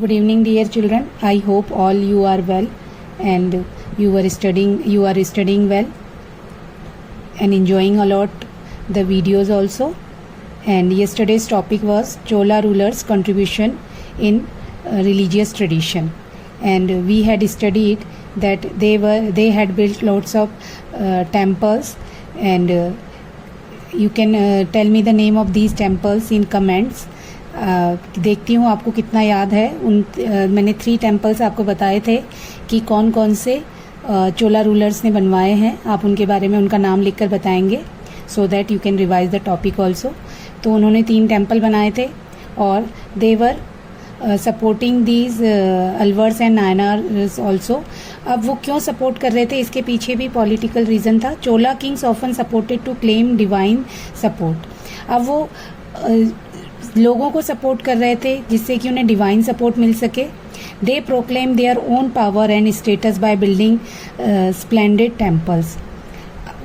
Good evening, dear children. I hope all you are well and you are studying well and enjoying a lot the videos also. And yesterday's topic was Chola rulers' contribution in religious tradition, and we had studied that they had built lots of temples, and you can tell me the name of these temples in comments. देखती हूँ आपको कितना याद है। मैंने 3 temples आपको बताए थे कि कौन कौन से चोला रूलर्स ने बनवाए हैं। आप उनके बारे में उनका नाम लिखकर बताएंगे so that you can revise the topic also. तो उन्होंने 3 टेम्पल बनाए थे और they were supporting these Alvars and Nayanars also. अब वो क्यों सपोर्ट कर रहे थे, इसके पीछे भी पॉलिटिकल रीज़न था। Chola kings often supported to claim divine support. अब वो लोगों को सपोर्ट कर रहे थे जिससे कि उन्हें डिवाइन सपोर्ट मिल सके। They proclaim their own power and status by building splendid temples.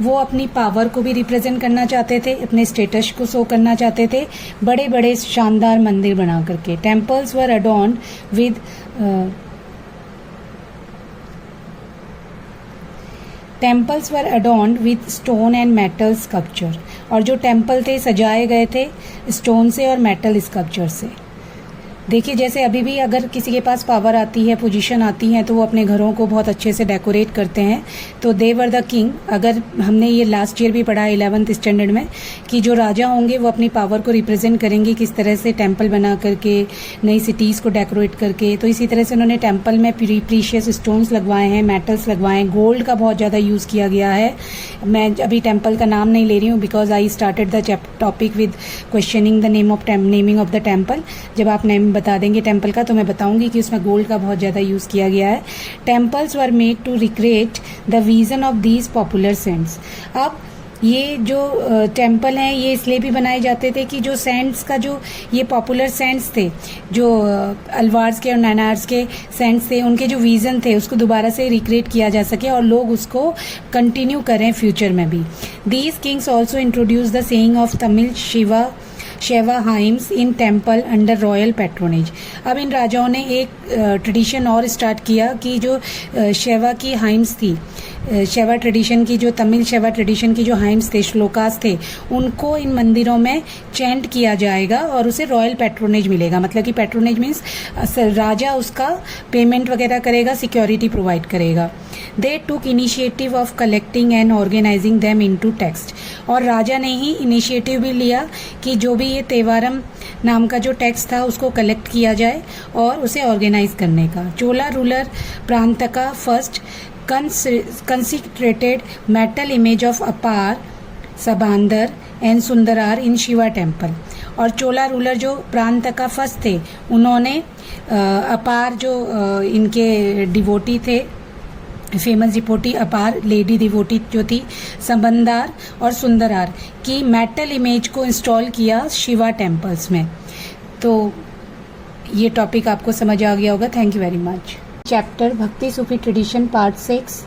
वो अपनी पावर को भी रिप्रेजेंट करना चाहते थे, अपने स्टेटस को शो करना चाहते थे बड़े बड़े शानदार मंदिर बना करके। Temples were adorned with temples were adorned with stone and metal sculpture. और जो टेम्पल थे सजाए गए थे स्टोन से और मेटल स्कल्पचर से। देखिए, जैसे अभी भी अगर किसी के पास पावर आती है, पोजीशन आती है, तो वो अपने घरों को बहुत अच्छे से डेकोरेट करते हैं। तो दे वर द किंग। अगर हमने ये लास्ट ईयर भी पढ़ा 11th स्टैंडर्ड में कि जो राजा होंगे वो अपनी पावर को रिप्रेजेंट करेंगे किस तरह से, टेम्पल बना करके, नई सिटीज़ को डेकोरेट करके। तो इसी तरह से उन्होंने टेम्पल में प्रीशियस स्टोन्स लगवाए हैं, मेटल्स लगवाए हैं, गोल्ड का बहुत ज़्यादा यूज़ किया गया है। मैं अभी टेम्पल का नाम नहीं ले रही हूँ because I started the topic with questioning the naming of the temple. जब आप नेम बता देंगे टेम्पल का तो मैं बताऊंगी कि उसमें गोल्ड का बहुत ज़्यादा यूज़ किया गया है। Temples were made to recreate the vision of these popular saints. अब ये जो टेम्पल हैं ये इसलिए भी बनाए जाते थे कि जो सेंट्स का, जो ये पॉपुलर सेंट्स थे, जो अलवार्स के और नायनार्स के सेंट्स थे, उनके जो विज़न थे उसको दोबारा से रिक्रिएट किया जा सके और लोग उसको कंटिन्यू करें फ्यूचर में भी। These Kings also introduce the saying of Tamil शैवा hymns in temple under royal patronage. अब इन राजाओं ने एक ट्रेडिशन और स्टार्ट किया कि जो शैवा की हाइम्स थी, शैवा ट्रेडिशन की, जो तमिल शैवा ट्रेडिशन की जो हाइम्स थे, श्लोकास थे, उनको इन मंदिरों में चैंट किया जाएगा और उसे रॉयल पैट्रोनेज मिलेगा। मतलब कि पैट्रोनेज मीन्स राजा उसका पेमेंट वगैरह करेगा, सिक्योरिटी प्रोवाइड करेगा। They took initiative of collecting and organizing them into text. और राजा ने ही इनिशिएटिव भी लिया कि जो भी ये तेवारम नाम का जो टेक्स्ट था उसको कलेक्ट किया जाए और उसे ऑर्गेनाइज करने का। Chola ruler Parantaka first consecrated metal image of Appar, Sambandar and Sundarar in Shiva temple. और चोला रूलर जो प्रांतका फर्स्ट थे उन्होंने अपार जो इनके डिवोटी थे, फेमस डिवोटी अपार लेडी डिवोटी जो थी, सबंदार और सुंदरार की मेटल इमेज को इंस्टॉल किया शिवा टेम्पल्स में। तो ये टॉपिक आपको समझ आ गया होगा। Thank you very much. Chapter Bhakti Sufi tradition part 6।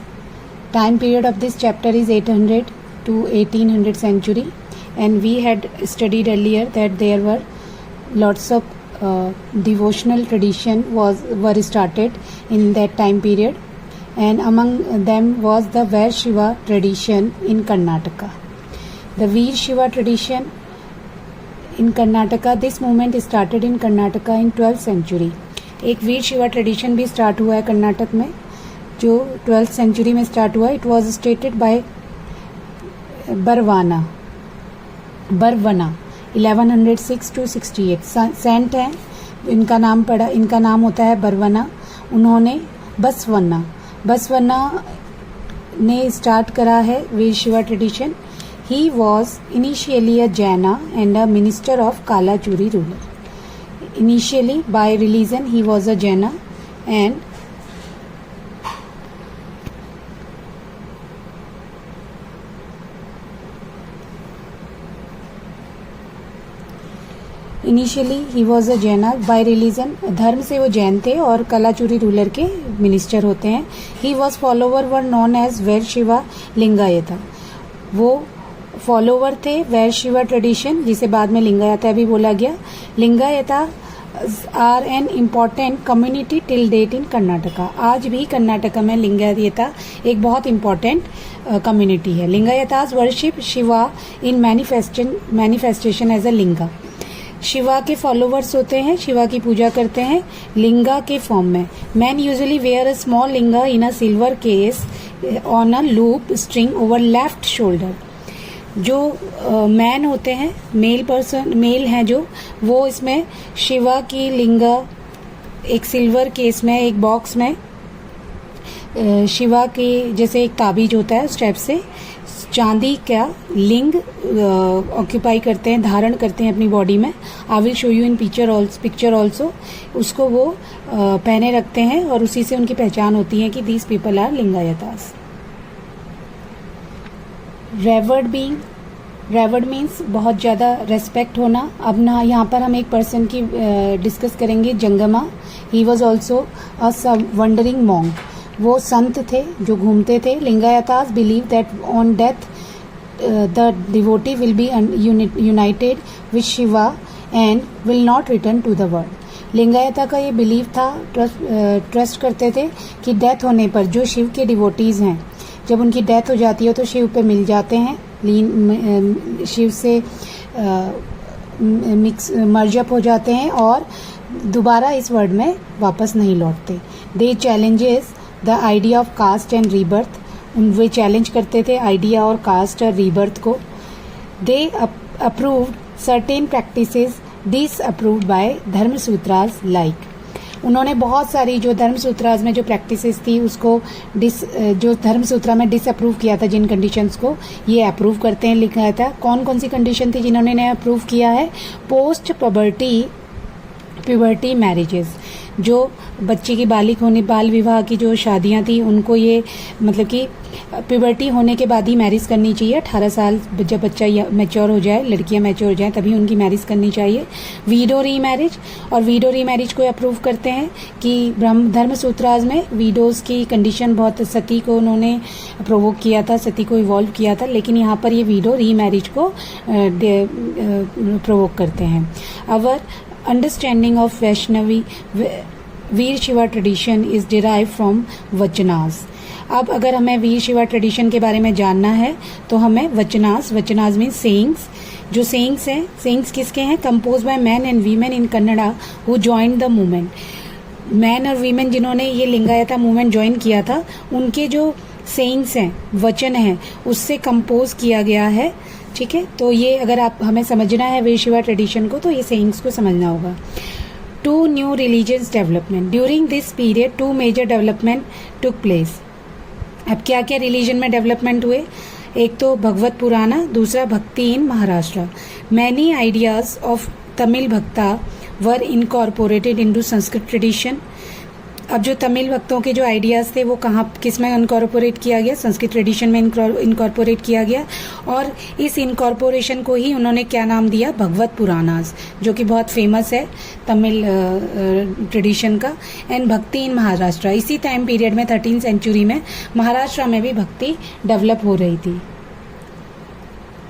Time period of this chapter is 800 to 1800 century, and we had studied earlier that there were lots of devotional tradition were started in that time period, and among them was the Vair Shiva tradition in Karnataka. The Veer Shiva tradition in Karnataka, this movement started in Karnataka in 12th century. एक वीर Shiva tradition भी start हुआ है कर्नाटक में जो 12th century में start हुआ। It was stated by Basavanna 1106 to 68। Saint हैं, इनका नाम होता है बरवना। उन्होंने बसवन्ना ने स्टार्ट करा है Vira Shiva tradition. He was initially a Jaina and a minister of Kalachuri ruler. Initially, by religion, he was a Jaina, and by religion, धर्म से वो जैन थे और कलाचूरी रूलर के मिनिस्टर होते हैं। He was follower were known as वैर शिवा लिंगायता। वो फॉलोवर थे वैर शिवा ट्रेडिशन जिसे बाद में लिंगायता भी बोला गया। Lingayata are an important community till date in Karnataka. आज भी कर्नाटका में लिंगायता एक बहुत इम्पॉर्टेंट कम्युनिटी है। Lingayatas worship Shiva in manifestation as a linga. Shiva के फॉलोवर्स होते हैं, शिवा की पूजा करते हैं लिंगा के फॉर्म में। Man usually wear a small linga in a silver case on a loop string over left shoulder. जो मैन होते हैं, मेल हैं जो, वो इसमें शिवा की लिंगा एक सिल्वर केस में, एक बॉक्स में शिवा की जैसे एक ताबीज होता है उस टाइप से चांदी का लिंग ऑक्यूपाई करते हैं, धारण करते हैं अपनी बॉडी में। I will show you in picture also. उसको वो पहने रखते हैं और उसी से उनकी पहचान होती है कि these people are Lingayatas. Revered means बहुत ज़्यादा रेस्पेक्ट होना। अब ना यहाँ पर हम एक पर्सन की डिस्कस करेंगे, Jangama. He was also a wandering monk. वो संत थे जो घूमते थे। Lingayatas believe that on death the devotee will be united with Shiva and will not return to the world. Lingayata का ये बिलीव था, ट्रस्ट करते थे कि डेथ होने पर जो शिव के डिवोटीज़ हैं, जब उनकी डेथ हो जाती है तो शिव पे मिल जाते हैं, शिव से मर्जअप हो जाते हैं और दोबारा इस वर्ल्ड में वापस नहीं लौटते। They challenges the idea of caste and rebirth. वे चैलेंज करते थे आइडिया और कास्ट और रीबर्थ को। They approved certain practices disapproved by Dharmasutras like. उन्होंने बहुत सारी जो धर्मसूत्रास में जो प्रैक्टिसेस थी उसको जो धर्मसूत्रा में डिसअप्रूव किया था, जिन कंडीशंस को ये अप्रूव करते हैं, लिखा था। कौन कौन सी कंडीशन थी जिन्होंने अप्रूव किया है? पोस्ट प्यूबर्टी मैरिजेस, जो बच्चे की बाल विवाह की जो शादियां थी उनको ये मतलब कि प्यूबर्टी होने के बाद ही मैरिज करनी चाहिए। 18 साल जब बच्चा मैच्योर हो जाए, लड़कियां मैच्योर हो जाए तभी उनकी मैरिज करनी चाहिए। वीडो रीमैरिज, और वीडो रीमैरिज को अप्रूव करते हैं कि धर्मसूत्रास में वीडोज की कंडीशन बहुत, सती को उन्होंने प्रोवोक किया था, सती को इवॉल्व किया था, लेकिन यहाँ पर ये वीडो रीमैरिज को प्रोवोक करते हैं। Our understanding of Vaishnavi Vira Shiva tradition is derive from vachanas. अब अगर हमें वीर शिवा ट्रेडिशन के बारे में जानना है तो हमें वचनास मीन सेइंग्स। जो सेइंग्स हैं, सेइंग्स किसके हैं? Compose by man and women in Kannada who joined the movement. Man और वीमेन जिन्होंने ये लिंगायता मूवमेंट ज्वाइन किया था, उनके जो सेइंग्स हैं, वचन हैं, उससे कंपोज किया गया है। ठीक है, तो ये अगर आप हमें समझना है वीर शिवा ट्रेडिशन को तो ये सेइंग्स को समझना होगा। 2 new religious development during this period, 2 major development took place. अब क्या क्या रिलीजन में डेवलपमेंट हुए? एक तो भगवत पुराना, दूसरा Bhakti in Maharashtra. Many ideas of Tamil bhakta were incorporated into Sanskrit tradition. अब जो तमिल भक्तों के जो आइडियाज़ थे वो किस में इनकॉर्पोरेट किया गया? संस्कृत ट्रेडिशन में इनकॉर्पोरेट किया गया, और इस इनकॉर्पोरेशन को ही उन्होंने क्या नाम दिया? भगवत पुराणास, जो कि बहुत फेमस है तमिल ट्रेडिशन का। एंड भक्ति इन महाराष्ट्र, इसी टाइम पीरियड में 13th सेंचुरी में महाराष्ट्र में भी भक्ति डेवलप हो रही थी।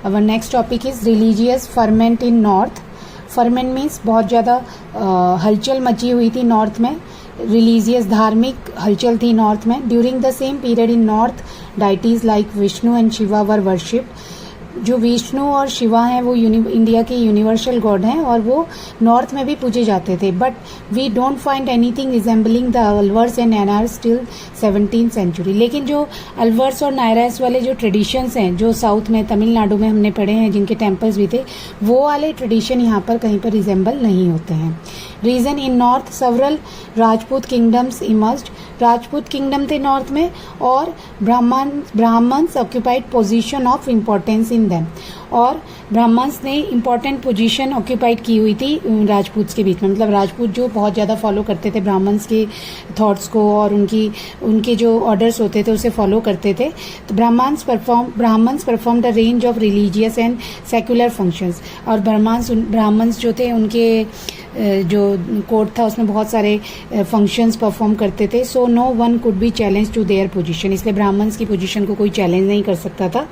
Our next topic is religious ferment in north. Ferment means बहुत ज़्यादा हलचल मची हुई थी नॉर्थ में, रिलीजियस धार्मिक हलचल थी नॉर्थ में। During the same period in north, deities like Vishnu and Shiva were worshipped. जो विष्णु और शिवा हैं वो इंडिया के यूनिवर्सल गॉड हैं और वो नॉर्थ में भी पूजे जाते थे। But we don't find anything resembling the Alvars and Nayaras till 17th century. लेकिन जो अलवर्स और नायरास वाले जो ट्रेडिशंस हैं, जो साउथ में तमिलनाडु में हमने पढ़े हैं, जिनके टेम्पल्स भी थे, वो वाले ट्रेडिशन यहाँ पर कहीं पर रिजेंबल नहीं होते हैं। Reason in north several Rajput kingdoms emerged. Rajput kingdom थे नॉर्थ में और Brahmins occupied position of importance in them. और ब्राह्मण्स ने इम्पोर्टेंट पोजीशन ऑक्यूपाइड की हुई थी राजपूत के बीच में। मतलब राजपूत जो बहुत ज़्यादा फॉलो करते थे ब्राह्मण्स के थॉट्स को और उनके जो ऑर्डर्स होते थे उसे फॉलो करते थे। तो Brahmins perform the range of religious and secular functions. और ब्राह्मण्स जो थे उनके जो कोर्ट था उसमें बहुत सारे फंक्शंस परफॉर्म करते थे, so no one could be challenge to their position, इसलिए ब्राह्मण्स की पोजीशन को कोई चैलेंज नहीं कर सकता था,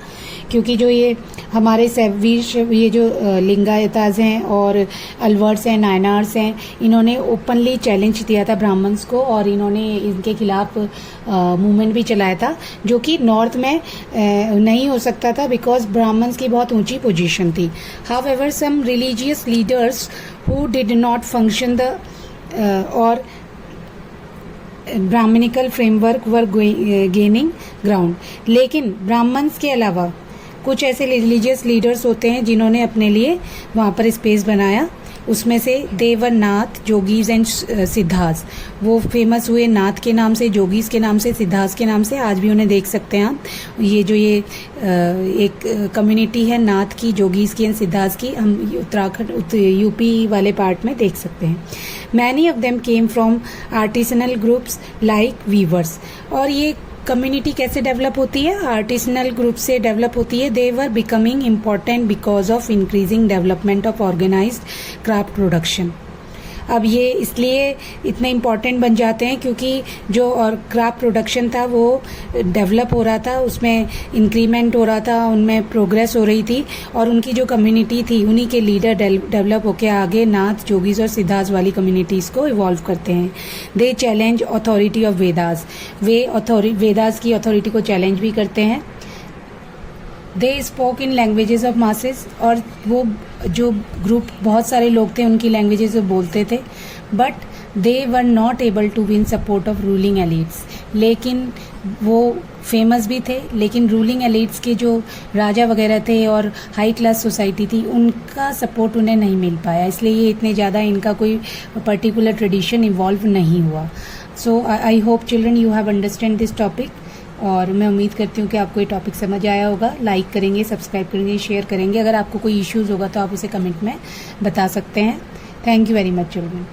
क्योंकि जो ये हमारे ये जो लिंगायताज हैं और अलवर्स हैं, नायनार्स हैं, इन्होंने ओपनली चैलेंज दिया था ब्राह्मण्स को और इन्होंने इनके खिलाफ मूवमेंट भी चलाया था, जो कि नॉर्थ में नहीं हो सकता था बिकॉज ब्राह्मण्स की बहुत ऊंची पोजीशन थी. However some religious leaders who did not function the और Brahmanical framework were gaining ground. लेकिन ब्राह्मण्स के अलावा कुछ ऐसे रिलीजियस लीडर्स होते हैं जिन्होंने अपने लिए वहाँ पर स्पेस बनाया. उसमें से देवर नाथ, जोगीज एंड सिद्धास. वो फेमस हुए नाथ के नाम से, जोगीज के नाम से, सिद्धास के नाम से. आज भी उन्हें देख सकते हैं आप. ये जो ये एक कम्युनिटी है नाथ की, जोगीज की एंड सिद्धास की, हम उत्तराखंड यूपी वाले पार्ट में देख सकते हैं. Many of them came from artisanal groups like weavers. और ये कम्युनिटी कैसे डेवलप होती है? आर्टिसनल ग्रुप से डेवलप होती है. They were becoming important because of increasing development of organized craft production. अब ये इसलिए इतने इम्पॉर्टेंट बन जाते हैं क्योंकि जो और क्राफ्ट प्रोडक्शन था वो डेवलप हो रहा था, उसमें इंक्रीमेंट हो रहा था, उनमें प्रोग्रेस हो रही थी और उनकी जो कम्युनिटी थी उन्हीं के लीडर डेवलप होकर आगे नाथ, जोगीज और सिद्धास वाली कम्युनिटीज़ को इवॉल्व करते हैं. They challenge authority of Vedas. Vedas की अथॉरिटी को चैलेंज भी करते हैं. They spoke in languages of masses. और वो जो ग्रुप बहुत सारे लोग थे उनकी लैंग्वेजेस वो बोलते थे, but they were not able to win support of ruling elites. लेकिन वो फेमस भी थे, लेकिन रूलिंग एलिट्स के जो राजा वगैरह थे और हाई क्लास सोसाइटी थी उनका सपोर्ट उन्हें नहीं मिल पाया, इसलिए ये इतने ज़्यादा इनका कोई पर्टिकुलर ट्रेडिशन इवॉल्व नहीं हुआ. So I hope children you have understand this topic. और मैं उम्मीद करती हूँ कि आपको ये टॉपिक समझ आया होगा. लाइक करेंगे, सब्सक्राइब करेंगे, शेयर करेंगे. अगर आपको कोई इश्यूज़ होगा तो आप उसे कमेंट में बता सकते हैं. Thank you very much children.